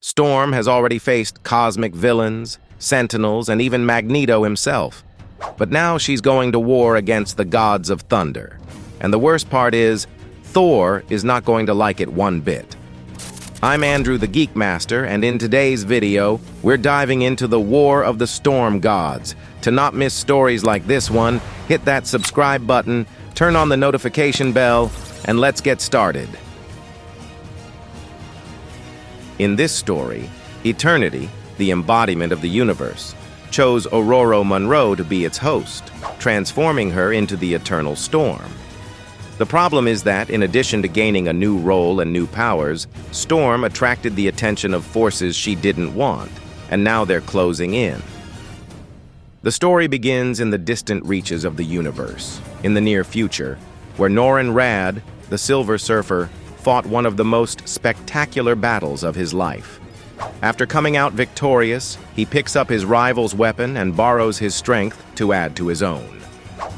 Storm has already faced cosmic villains, sentinels, and even Magneto himself. But now she's going to war against the gods of thunder. And the worst part is, Thor is not going to like it one bit. I'm Andrew the Geek Master, and in today's video, we're diving into the War of the Storm Gods. To not miss stories like this one, hit that subscribe button, turn on the notification bell, and let's get started. In this story, Eternity, the embodiment of the universe, chose Ororo Munroe to be its host, transforming her into the Eternal Storm. The problem is that, in addition to gaining a new role and new powers, Storm attracted the attention of forces she didn't want, and now they're closing in. The story begins in the distant reaches of the universe, in the near future, where Norrin Radd, the Silver Surfer, fought one of the most spectacular battles of his life. After coming out victorious, he picks up his rival's weapon and borrows his strength to add to his own.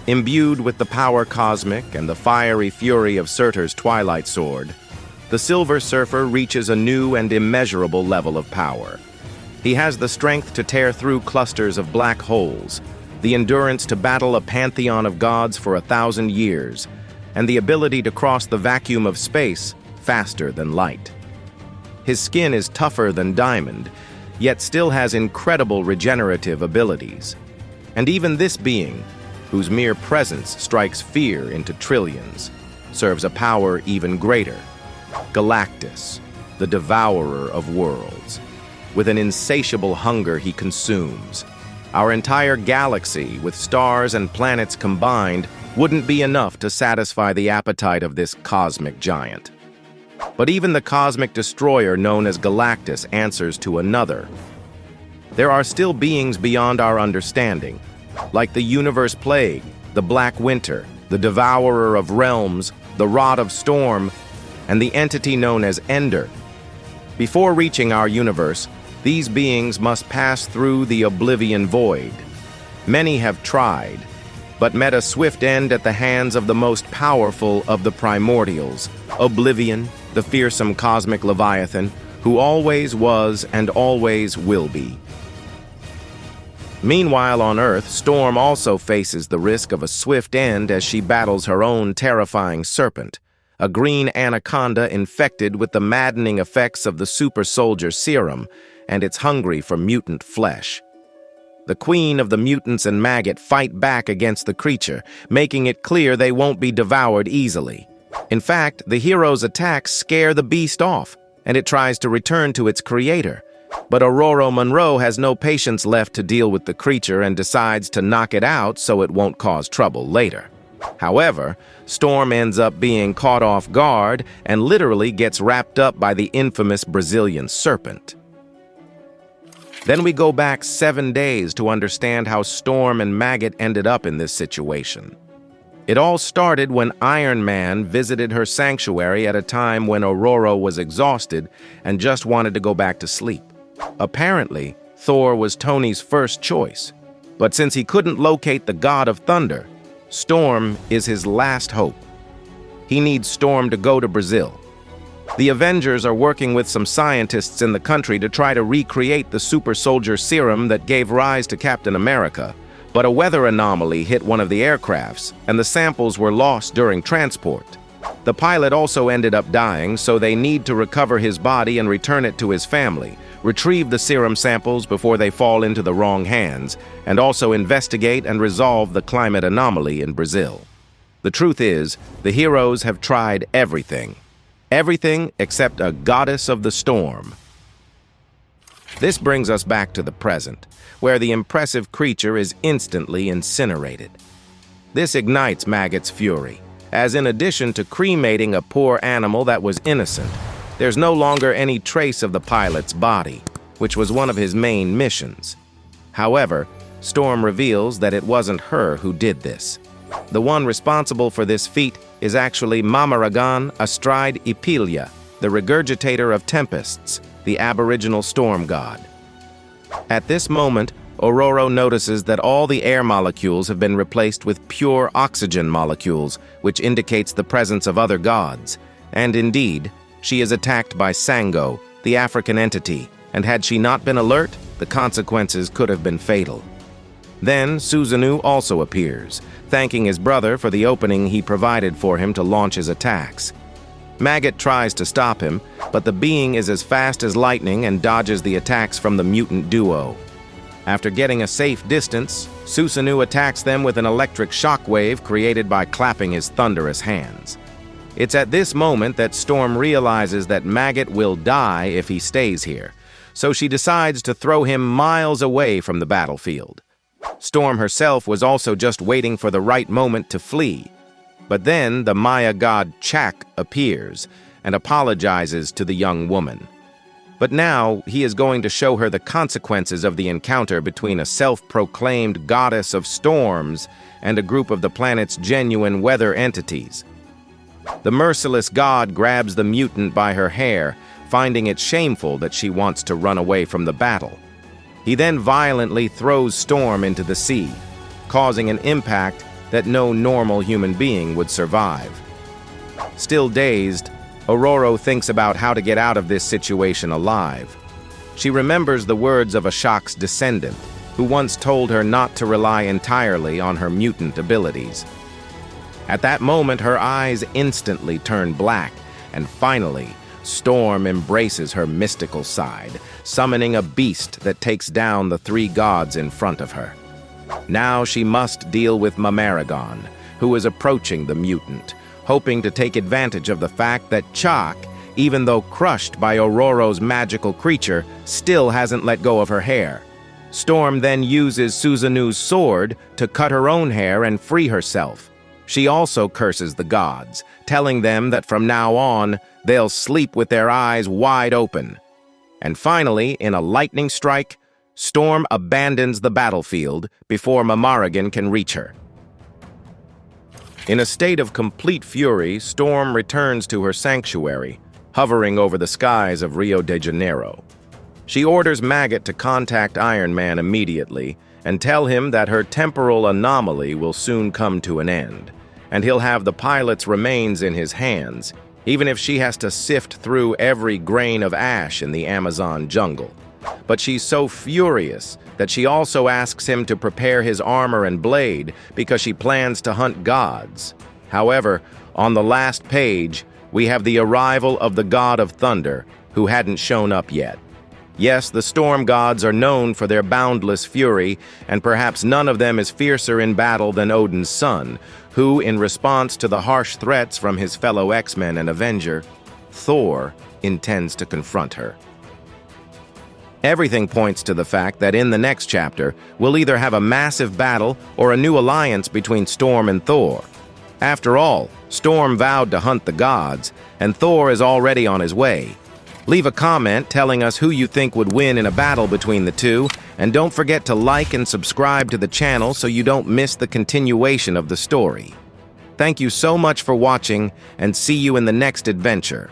Imbued with the power cosmic and the fiery fury of Surtur's Twilight Sword, the Silver Surfer reaches a new and immeasurable level of power. He has the strength to tear through clusters of black holes, the endurance to battle a pantheon of gods for 1,000 years, and the ability to cross the vacuum of space faster than light. His skin is tougher than diamond, yet still has incredible regenerative abilities. And even this being, whose mere presence strikes fear into trillions, serves a power even greater. Galactus, the devourer of worlds. With an insatiable hunger he consumes. Our entire galaxy, with stars and planets combined, wouldn't be enough to satisfy the appetite of this cosmic giant. But even the cosmic destroyer known as Galactus answers to another. There are still beings beyond our understanding, like the Universe Plague, the Black Winter, the Devourer of Realms, the Rod of Storm, and the entity known as Ender. Before reaching our universe, these beings must pass through the Oblivion Void. Many have tried, but met a swift end at the hands of the most powerful of the primordials, Oblivion, the fearsome cosmic Leviathan, who always was and always will be. Meanwhile, on Earth, Storm also faces the risk of a swift end as she battles her own terrifying serpent, a green anaconda infected with the maddening effects of the super soldier serum, and it's hungry for mutant flesh. The queen of the mutants and maggot fight back against the creature, making it clear they won't be devoured easily. In fact, the hero's attacks scare the beast off, and it tries to return to its creator. But Ororo Munroe has no patience left to deal with the creature and decides to knock it out so it won't cause trouble later. However, Storm ends up being caught off guard and literally gets wrapped up by the infamous Brazilian serpent. Then we go back 7 days to understand how Storm and Maggot ended up in this situation. It all started when Iron Man visited her sanctuary at a time when Ororo was exhausted and just wanted to go back to sleep. Apparently, Thor was Tony's first choice, but since he couldn't locate the God of Thunder, Storm is his last hope. He needs Storm to go to Brazil. The Avengers are working with some scientists in the country to try to recreate the super soldier serum that gave rise to Captain America, but a weather anomaly hit one of the aircrafts, and the samples were lost during transport. The pilot also ended up dying, so they need to recover his body and return it to his family, retrieve the serum samples before they fall into the wrong hands, and also investigate and resolve the climate anomaly in Brazil. The truth is, the heroes have tried everything. Everything except a goddess of the storm. This brings us back to the present, where the impressive creature is instantly incinerated. This ignites Maggot's fury, as in addition to cremating a poor animal that was innocent, there's no longer any trace of the pilot's body, which was one of his main missions. However, Storm reveals that it wasn't her who did this. The one responsible for this feat is actually Mamaragan astride Ipilia, the regurgitator of tempests, the aboriginal storm god. At this moment, Ororo notices that all the air molecules have been replaced with pure oxygen molecules, which indicates the presence of other gods. And indeed, she is attacked by Sango, the African entity, and had she not been alert, the consequences could have been fatal. Then Susanoo also appears, thanking his brother for the opening he provided for him to launch his attacks. Maggot tries to stop him, but the being is as fast as lightning and dodges the attacks from the mutant duo. After getting a safe distance, Susanoo attacks them with an electric shockwave created by clapping his thunderous hands. It's at this moment that Storm realizes that Maggot will die if he stays here, so she decides to throw him miles away from the battlefield. Storm herself was also just waiting for the right moment to flee. But then the Maya god Chaac appears and apologizes to the young woman. But now he is going to show her the consequences of the encounter between a self-proclaimed goddess of storms and a group of the planet's genuine weather entities. The merciless god grabs the mutant by her hair, finding it shameful that she wants to run away from the battle. He then violently throws Storm into the sea, causing an impact that no normal human being would survive. Still dazed, Ororo thinks about how to get out of this situation alive. She remembers the words of a Chaac's descendant, who once told her not to rely entirely on her mutant abilities. At that moment, her eyes instantly turn black, and finally, Storm embraces her mystical side, summoning a beast that takes down the three gods in front of her. Now she must deal with Mamaragan, who is approaching the mutant, hoping to take advantage of the fact that Chaac, even though crushed by Ororo's magical creature, still hasn't let go of her hair. Storm then uses Susanoo's sword to cut her own hair and free herself. She also curses the gods, telling them that from now on, they'll sleep with their eyes wide open. And finally, in a lightning strike, Storm abandons the battlefield before Mamaragan can reach her. In a state of complete fury, Storm returns to her sanctuary, hovering over the skies of Rio de Janeiro. She orders Maggot to contact Iron Man immediately and tell him that her temporal anomaly will soon come to an end, and he'll have the pilot's remains in his hands, even if she has to sift through every grain of ash in the Amazon jungle. But she's so furious that she also asks him to prepare his armor and blade because she plans to hunt gods. However, on the last page, we have the arrival of the god of thunder, who hadn't shown up yet. Yes, the storm gods are known for their boundless fury, and perhaps none of them is fiercer in battle than Odin's son, who, in response to the harsh threats from his fellow X-Men and Avenger, Thor intends to confront her. Everything points to the fact that in the next chapter, we'll either have a massive battle or a new alliance between Storm and Thor. After all, Storm vowed to hunt the gods, and Thor is already on his way. Leave a comment telling us who you think would win in a battle between the two, and don't forget to like and subscribe to the channel so you don't miss the continuation of the story. Thank you so much for watching, and see you in the next adventure.